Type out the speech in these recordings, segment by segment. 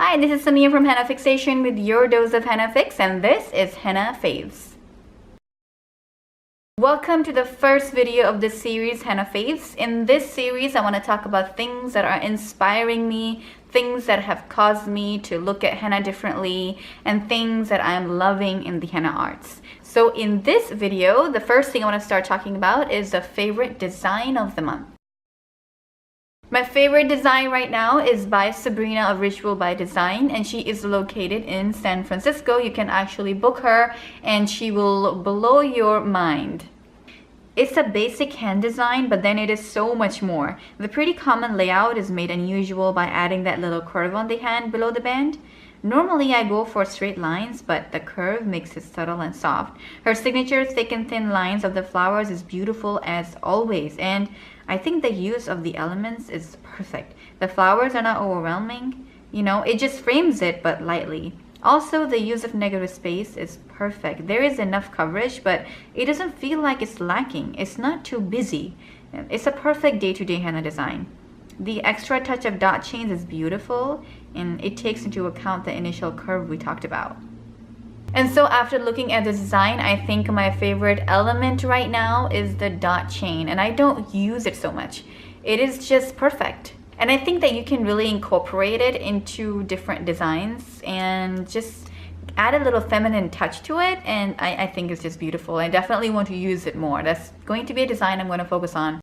Hi, this is Samia from Henna Fixation with your dose of Henna Fix, and this is Henna Faves. Welcome to the first video of this series, Henna Faves. In this series, I want to talk about things that are inspiring me, things that have caused me to look at henna differently, and things that I'm loving in the henna arts. So in this video, the first thing I want to start talking about is the favorite design of the month. My favorite design right now is by Sabrina of Ritual by Design, and she is located in San Francisco. You can actually book her and she will blow your mind. It's a basic hand design, but then it is so much more. The pretty common layout is made unusual by adding that little curve on the hand below the band. Normally I go for straight lines, but the curve makes it subtle and soft. Her signature thick and thin lines of the flowers is beautiful as always, and I think the use of the elements is perfect. The flowers are not overwhelming, it just frames it but lightly. Also, the use of negative space is perfect. There is enough coverage, but it doesn't feel like it's lacking. It's not too busy. It's a perfect day-to-day henna design. The extra touch of dot chains is beautiful, and it takes into account the initial curve we talked about. And so after looking at this design, I think my favorite element right now is the dot chain, and I don't use it so much. It is just perfect. And I think that you can really incorporate it into different designs and just add a little feminine touch to it, and I think it's just beautiful. I definitely want to use it more. That's going to be a design I'm going to focus on.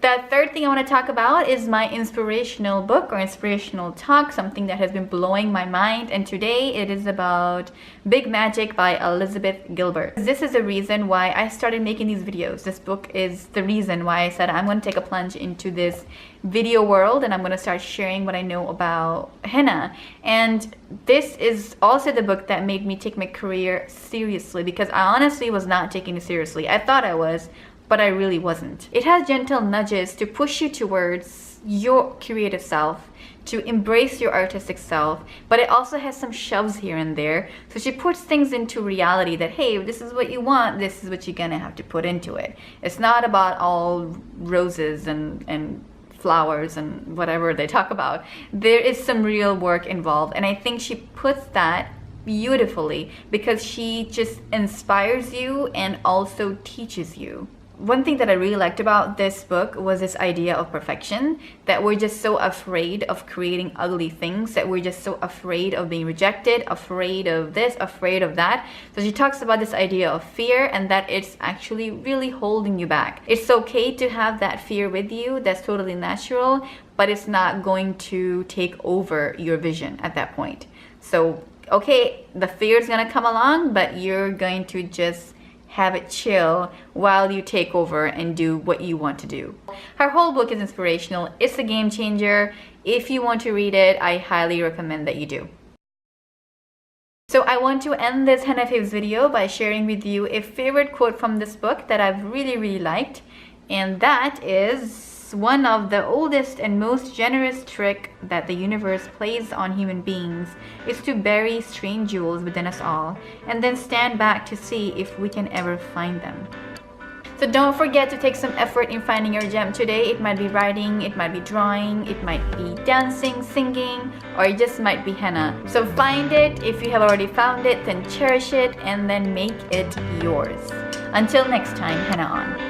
The third thing I want to talk about is my inspirational book or inspirational talk, something that has been blowing my mind, and today it is about Big Magic by Elizabeth Gilbert. This is the reason why I started making these videos. This book is the reason why I said I'm going to take a plunge into this video world and I'm going to start sharing what I know about henna. And this is also the book that made me take my career seriously, because I honestly was not taking it seriously. I thought I was, but I really wasn't. It has gentle nudges to push you towards your creative self, to embrace your artistic self, but it also has some shoves here and there. So she puts things into reality that, hey, if this is what you want, this is what you're gonna have to put into it. It's not about all roses and flowers and whatever they talk about. There is some real work involved, and I think she puts that beautifully because she just inspires you and also teaches you. One thing that I really liked about this book was this idea of perfection, that we're just so afraid of creating ugly things, that we're just so afraid of being rejected, afraid of this, afraid of that. So she talks about this idea of fear and that it's actually really holding you back. It's okay to have that fear with you, that's totally natural, but it's not going to take over your vision at that point. So, okay, the fear is gonna come along, but you're going to just have it chill while you take over and do what you want to do. Her whole book is inspirational. It's a game changer. If you want to read it, I highly recommend that you do. So I want to end this Henna Faves video by sharing with you a favorite quote from this book that I've really liked, and that is, one of the oldest and most generous trick that the universe plays on human beings is to bury strange jewels within us all and then stand back to see if we can ever find them. So don't forget to take some effort in finding your gem today. It might be writing, it might be drawing, it might be dancing, singing, or it just might be henna. So find it. If you have already found it, then cherish it and then make it yours. Until next time, henna on.